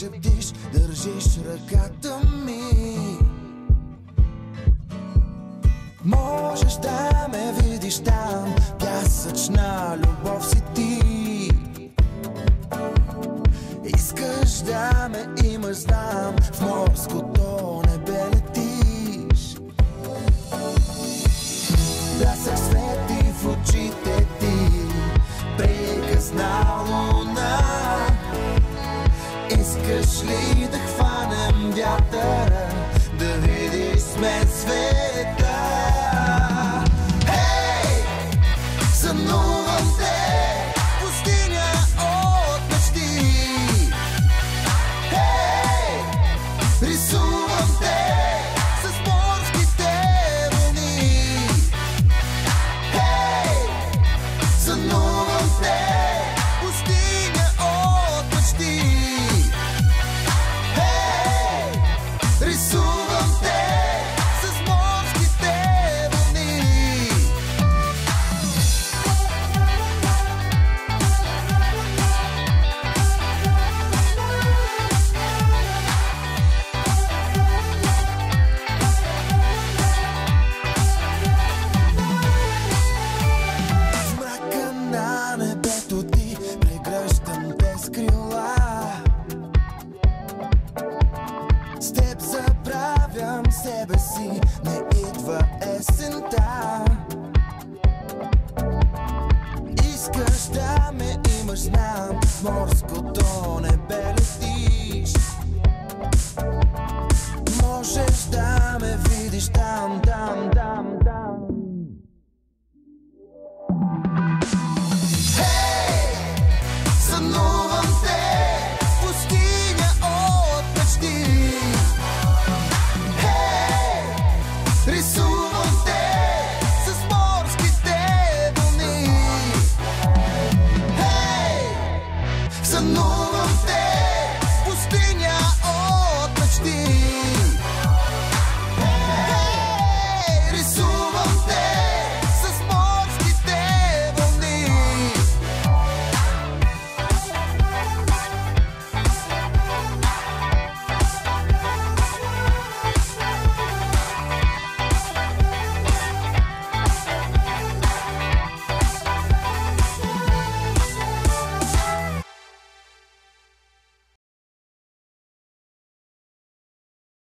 Може бдиш, държиш ръката ми. Можеш да ме видиш там, пясъчна любов си ти. Искаш да ме имаш, знам, в морското небе летиш. Блясък свети в очите ти, приказна луна. Искаш ли да хванем вятъра, да видиш сме света? Хей, сънувам те, пустиня от мечти. Хей, рисувам те с морските вълни. Хей, сънувам те, пустиня от мечти. Хей, рисувам те с морските вълни. В мрака на небето ти прегръщам без крила. С теб забравям себе си, не идва есента. Искаш да ме имаш, знам, в морското небе лети.